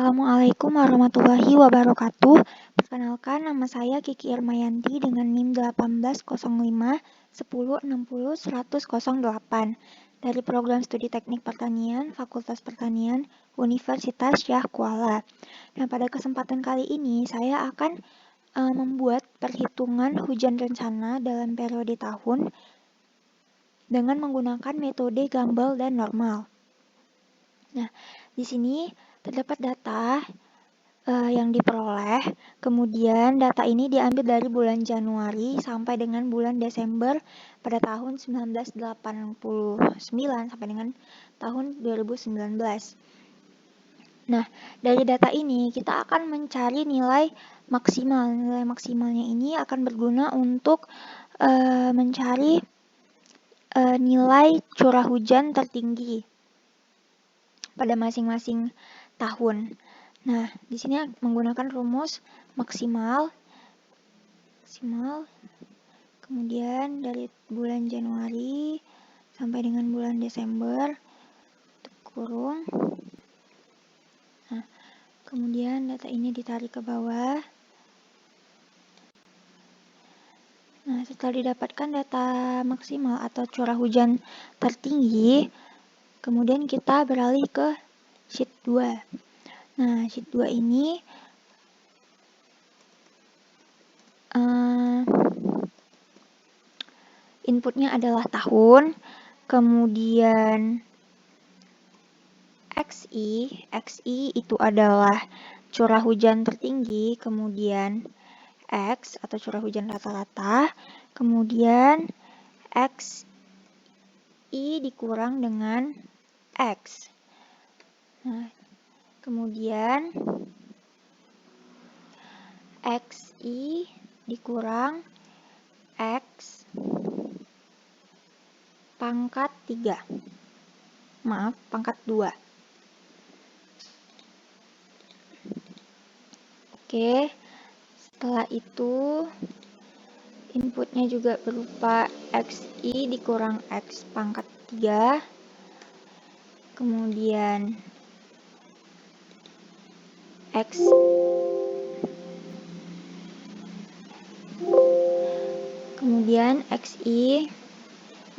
Assalamualaikum warahmatullahi wabarakatuh. Perkenalkan, nama saya Kiki Irmayanti dengan NIM 180510601008 dari Program Studi Teknik Pertanian, Fakultas Pertanian, Universitas Syah Kuala. Nah, pada kesempatan kali ini saya akan membuat perhitungan hujan rencana dalam periode tahun dengan menggunakan metode Gumbel dan normal. Nah, di sini terdapat data yang diperoleh, kemudian data ini diambil dari bulan Januari sampai dengan bulan Desember pada tahun 1989 sampai dengan tahun 2019. Nah, dari data ini kita akan mencari nilai maksimal. Nilai maksimalnya ini akan berguna untuk mencari nilai curah hujan tertinggi pada masing-masing tahun. Nah, di sini menggunakan rumus maksimal, kemudian dari bulan Januari sampai dengan bulan Desember, kurung. Nah, kemudian data ini ditarik ke bawah. Nah, setelah didapatkan data maksimal atau curah hujan tertinggi, kemudian kita beralih ke sheet 2. Nah, sheet 2 ini inputnya adalah tahun, kemudian XI itu adalah curah hujan tertinggi, kemudian X atau curah hujan rata-rata, kemudian XI dikurang dengan X. Nah, kemudian XI dikurang X pangkat 3. Maaf, pangkat 2. Oke, setelah itu inputnya juga berupa XI dikurang X pangkat 3. Kemudian XI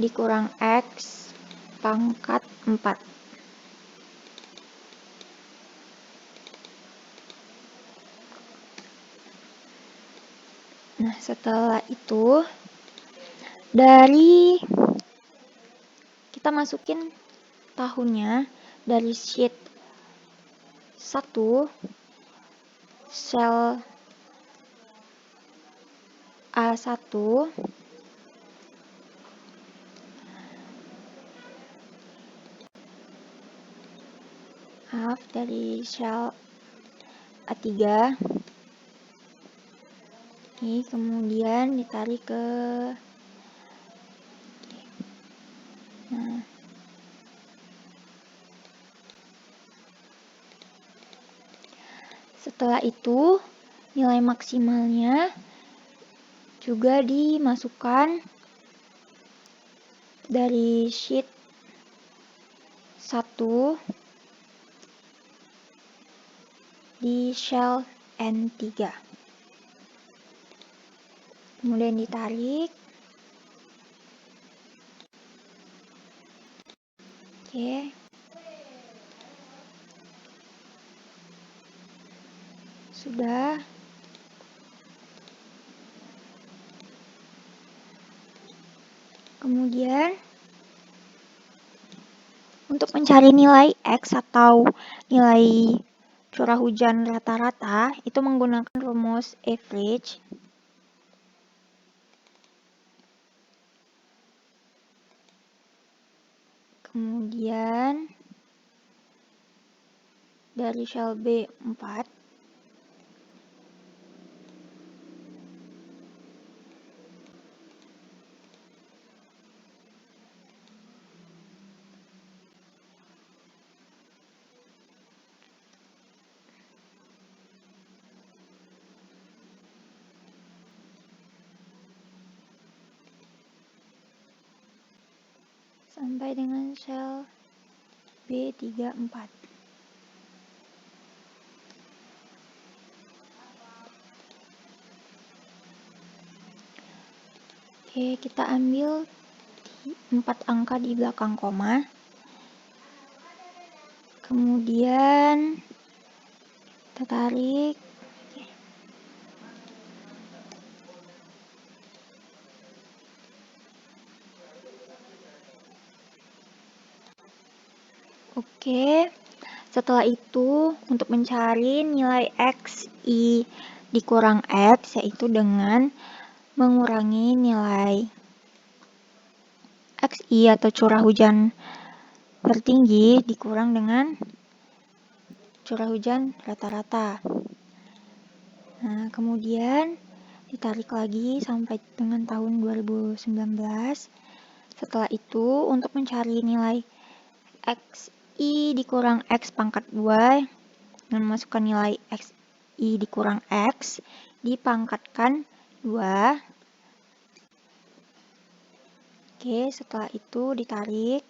dikurang X pangkat 4. Nah, setelah itu kita masukin tahunnya dari sheet 1 sel A1 dari sel A3 ini, kemudian ditarik ke setelah itu nilai maksimalnya juga dimasukkan dari sheet 1 di shell N3. Kemudian ditarik. Oke. Sudah. Kemudian untuk mencari nilai X atau nilai curah hujan rata-rata itu menggunakan rumus average. Kemudian dari shell B4 sampai dengan shell B34. Oke, kita ambil 4 angka di belakang koma. Kemudian kita tarik. Oke, setelah itu untuk mencari nilai XI dikurang X, yaitu dengan mengurangi nilai XI atau curah hujan tertinggi dikurang dengan curah hujan rata-rata. Nah, kemudian ditarik lagi sampai dengan tahun 2019. Setelah itu, untuk mencari nilai XI dikurang X pangkat 2, dengan memasukkan nilai XI dikurang X, dipangkatkan 2. Oke, setelah itu ditarik.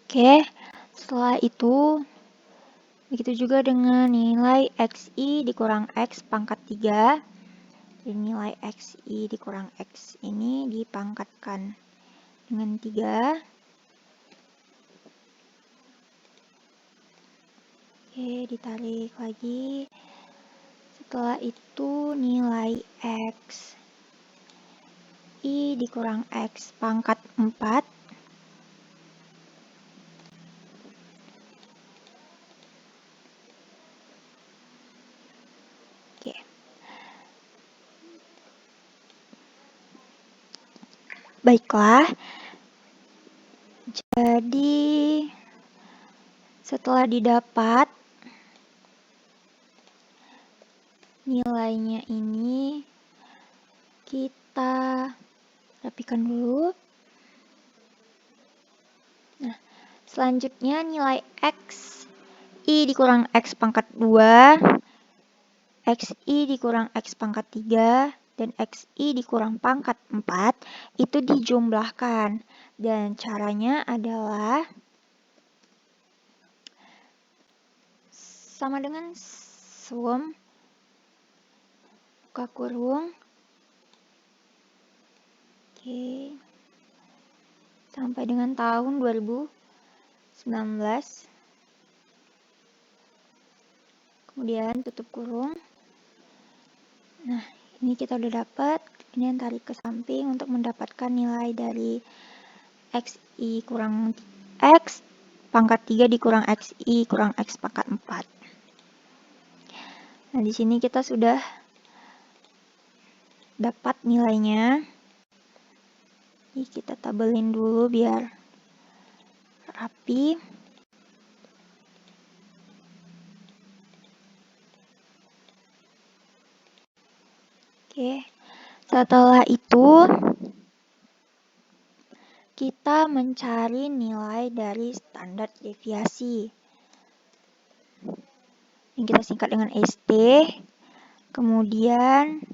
Oke, setelah itu begitu juga dengan nilai XI dikurang X pangkat 3. Dan nilai XI dikurang X ini dipangkatkan dengan 3. Oke, ditarik lagi. Setelah itu nilai X I dikurang X pangkat 4. Oke. Baiklah. Jadi setelah didapat nilainya ini, kita rapikan dulu. Nah, selanjutnya nilai XI dikurang X pangkat 2, XI dikurang X pangkat 3, dan XI dikurang pangkat 4 itu dijumlahkan. Dan caranya adalah sama dengan sum buka kurung. Oke. Sampai dengan tahun 2019. Kemudian tutup kurung. Nah, ini kita udah dapat. Kemudian tarik ke samping untuk mendapatkan nilai dari XI kurang X pangkat 3 dikurang XI kurang X pangkat 4. Nah, di sini kita sudah dapat nilainya. Jadi kita tabelin dulu biar rapi. Oke, setelah itu kita mencari nilai dari standar deviasi. Yang kita singkat dengan ST. Kemudian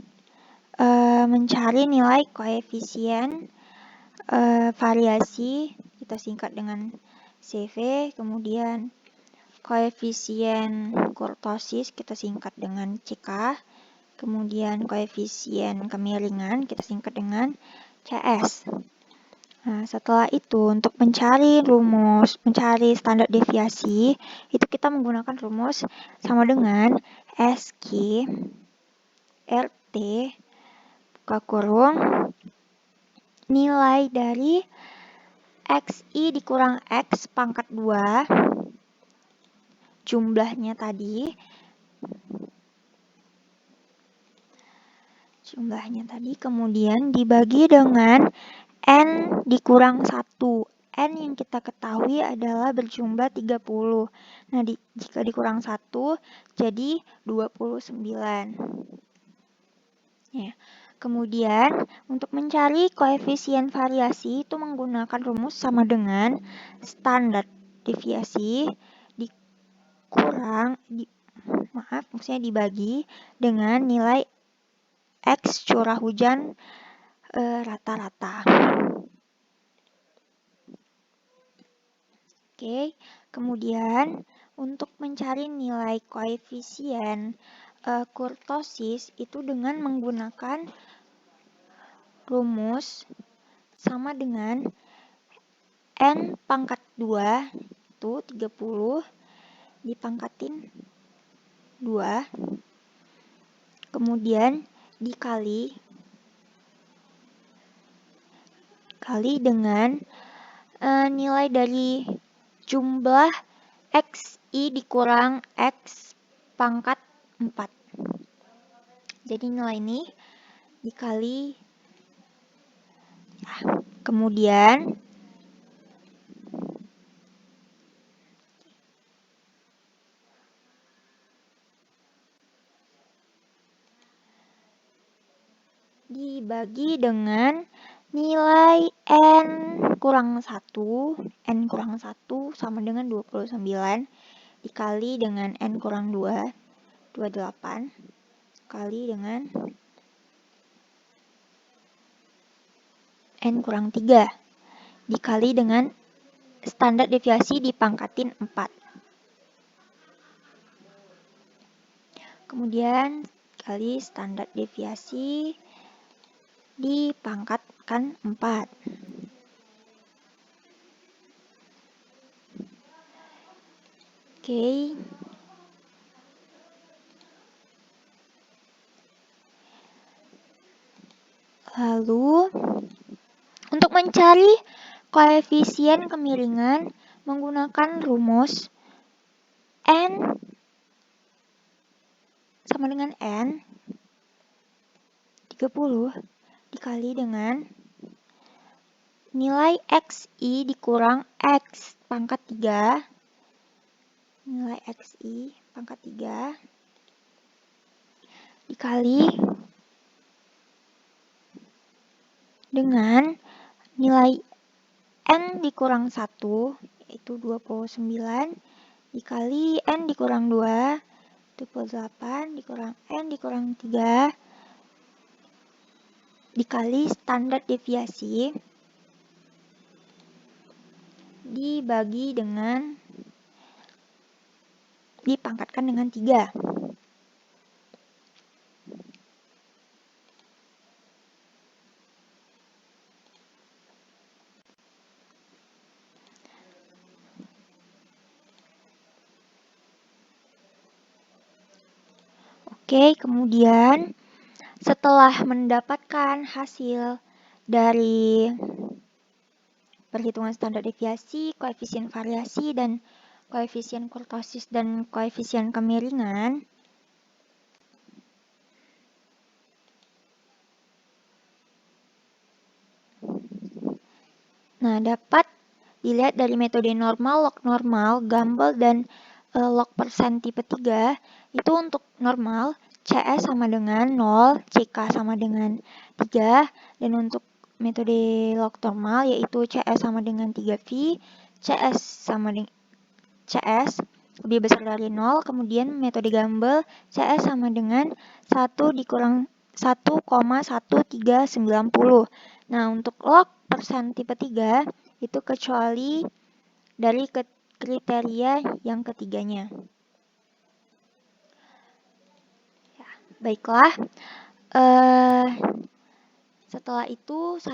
mencari nilai koefisien variasi, kita singkat dengan CV. Kemudian koefisien kurtosis kita singkat dengan CK. Kemudian koefisien kemiringan kita singkat dengan CS. Nah, setelah itu untuk mencari standar deviasi, itu kita menggunakan rumus sama dengan SQ RT buka kurung nilai dari XI dikurang X pangkat 2 jumlahnya tadi kemudian dibagi dengan N dikurang 1. N yang kita ketahui adalah berjumlah 30. Nah, jika dikurang 1 jadi 29. Ya. Kemudian untuk mencari koefisien variasi itu menggunakan rumus sama dengan standar deviasi dibagi dengan nilai X curah hujan rata-rata. Oke, kemudian untuk mencari nilai koefisien kurtosis itu dengan menggunakan rumus sama dengan N pangkat 2 itu 30 dipangkatin 2, kemudian dikali dengan nilai dari jumlah XI dikurang X pangkat 4. Jadi nilai ini dikali, kemudian dibagi dengan nilai N kurang 1. N kurang 1 sama dengan 29 dikali dengan N kurang 2, 28, kali dengan N kurang 3, dikali dengan standar deviasi dipangkatin 4. Kemudian kali standar deviasi dipangkatkan 4. Oke. Lalu, untuk mencari koefisien kemiringan menggunakan rumus N sama dengan N 30 dikali dengan nilai XI dikurang X pangkat 3, nilai XI pangkat 3 dikali dengan nilai N dikurang 1, yaitu 29, dikali N dikurang 2, 28, dikurang N dikurang 3, dikali standar deviasi, dibagi dengan, dipangkatkan dengan 3. Oke, kemudian setelah mendapatkan hasil dari perhitungan standar deviasi, koefisien variasi, dan koefisien kurtosis dan koefisien kemiringan, nah dapat dilihat dari metode normal, log normal, Gumbel, dan log persen tipe 3, itu untuk normal, CS sama dengan 0, CK sama dengan 3, dan untuk metode log normal yaitu CS sama dengan 3V, CS sama dengan CS lebih besar dari 0, kemudian metode Gumbel, CS sama dengan 1 dikurang 1,1390. Nah, untuk log persen tipe 3 itu kecuali dari kriteria yang ketiganya. Ya, baiklah. Setelah itu saya